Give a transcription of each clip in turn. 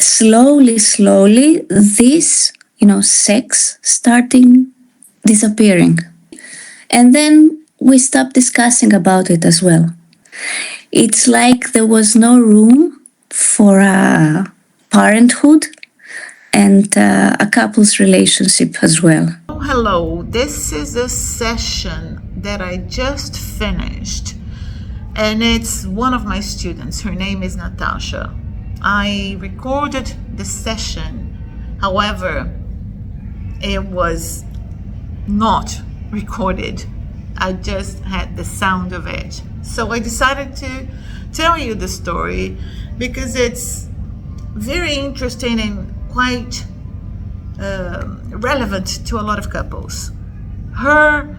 Slowly, this, sex starting disappearing. And then we stopped discussing about it as well. It's like there was no room for parenthood and a couple's relationship as well. Hello, this is a session that I just finished, and it's one of my students. Her name is Natassa. I recorded the session, however, it was not recorded. I just had the sound of it. So I decided to tell you the story because it's very interesting and quite relevant to a lot of couples. Her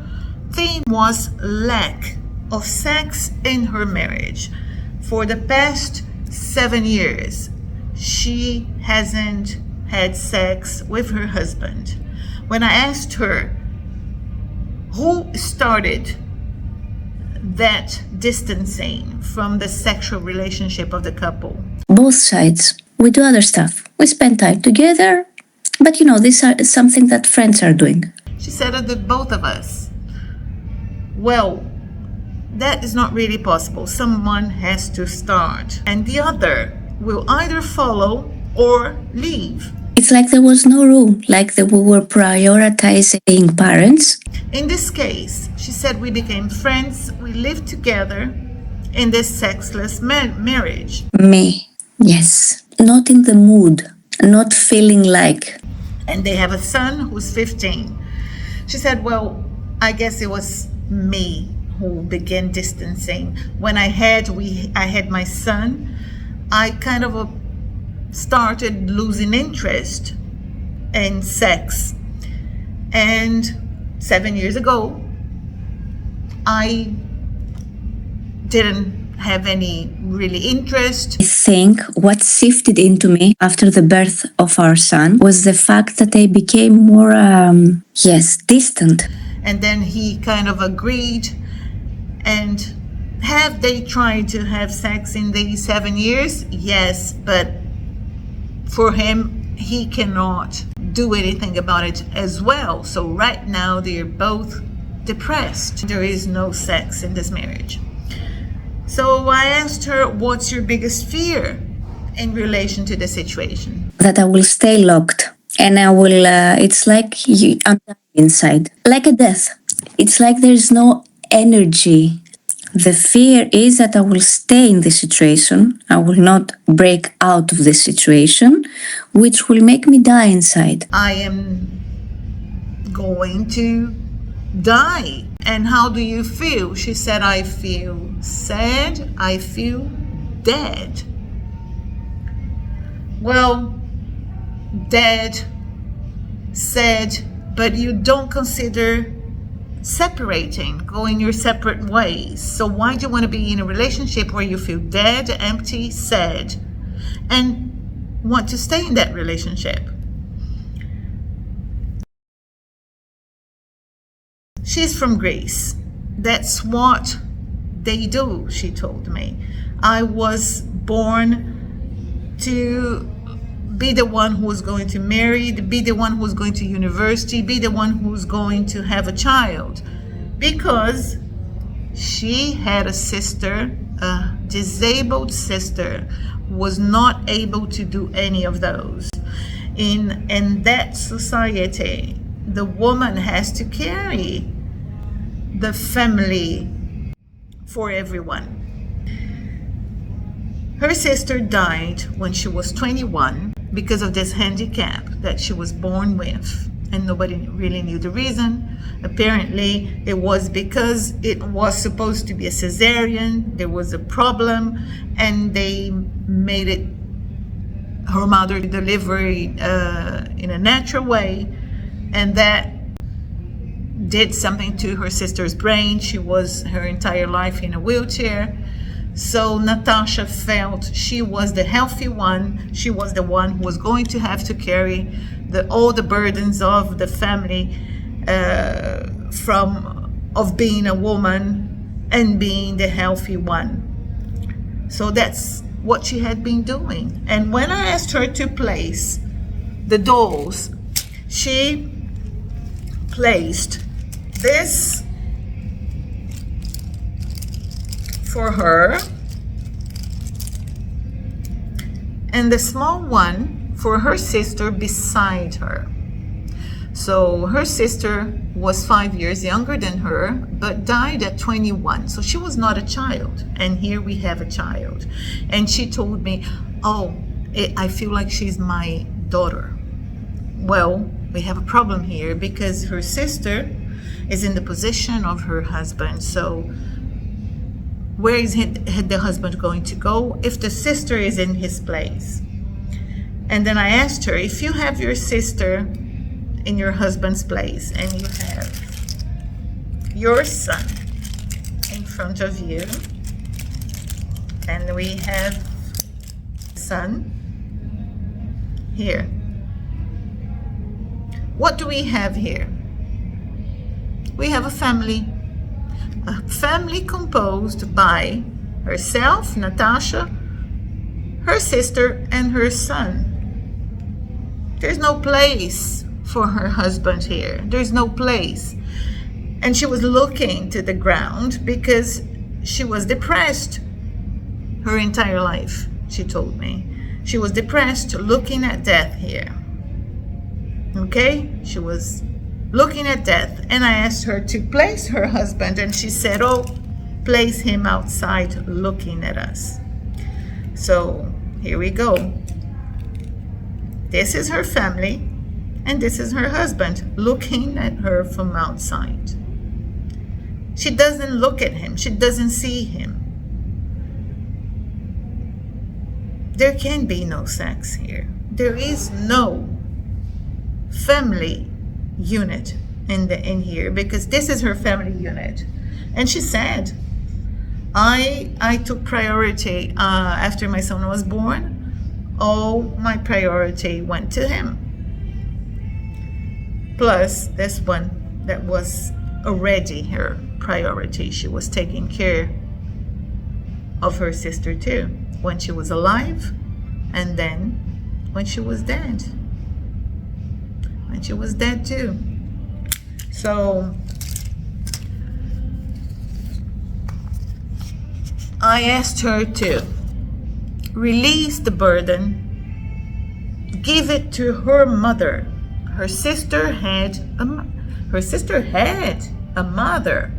theme was lack of sex in her marriage. For the past 7 years, she hasn't had sex with her husband. When I asked her who started that distancing from the sexual relationship of the couple, both sides. We do other stuff. We spend time together, but this is something that friends are doing. She said that both of us. Well, that is not really possible. Someone has to start, and the other will either follow or leave. It's like there was no room, like that we were prioritizing being parents. In this case, she said we became friends, we lived together in this sexless marriage. Me, yes. Not in the mood, not feeling like. And they have a son who's 15. She said, well, I guess it was me who began distancing. When I had my son, I kind of started losing interest in sex. And 7 years ago, I didn't have any really interest. I think what shifted into me after the birth of our son was the fact that I became more, distant. And then he kind of agreed. And have they tried to have sex in these 7 years? Yes, but for him, he cannot do anything about it as well. So right now, they're both depressed. There is no sex in this marriage. So I asked her, what's your biggest fear in relation to the situation? That I will stay locked and I will, it's like I'm dying inside, like a death. It's like there's no energy. The fear is that I will stay in this situation. I will not break out of this situation, which will make me die inside. I am going to die. And how do you feel? She said, I feel sad. I feel dead. Well, dead, sad, but you don't consider separating, going your separate ways. So why do you want to be in a relationship where you feel dead, empty, sad, and want to stay in that relationship? She's from Greece. That's what they do, she told me. I was born to be the one who was going to marry, be the one who was going to university, be the one who's going to have a child. Because she had a sister, a disabled sister, who was not able to do any of those. In that society, the woman has to carry the family for everyone. Her sister died when she was 21 because of this handicap that she was born with, and nobody really knew the reason. Apparently, it was because it was supposed to be a cesarean, there was a problem, and they made it her mother delivery in a natural way, and that did something to her sister's brain. She was her entire life in a wheelchair. So Natassa felt she was the healthy one. She was the one who was going to have to carry all the burdens of the family of being a woman and being the healthy one. So that's what she had been doing. And when I asked her to place the dolls, she placed this for her and the small one for her sister beside her. So her sister was 5 years younger than her, but died at 21. So she was not a child. And here we have a child. And she told me, oh, I feel like she's my daughter. Well, we have a problem here because her sister is in the position of her husband. So where is the husband going to go if the sister is in his place? And then I asked her, if you have your sister in your husband's place and you have your son in front of you, and we have son here, what do we have here? We have a family composed by herself, Natassa, her sister, and her son. There's no place for her husband here. There's no place. And she was looking to the ground because she was depressed her entire life, she told me. She was depressed, looking at death here. Okay? She was looking at death. And I asked her to place her husband, and she said, oh, place him outside looking at us. So here we go. This is her family, and this is her husband looking at her from outside. She doesn't look at him. She doesn't see him. There can be no sex here. There is no family unit in here because this is her family unit. And she said, I took priority after my son was born. All my priority went to him. Plus this one that was already her priority. She was taking care of her sister too, when she was alive and then when she was dead. When she was dead too. So I asked her to release the burden, give it to her mother. Her sister had a mother.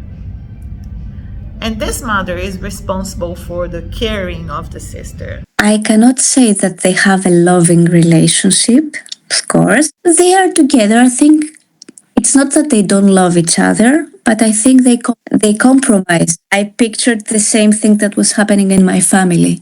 And this mother is responsible for the caring of the sister. I cannot say that they have a loving relationship, of course. They are together. I think it's not that they don't love each other, but I think they compromise. I pictured the same thing that was happening in my family.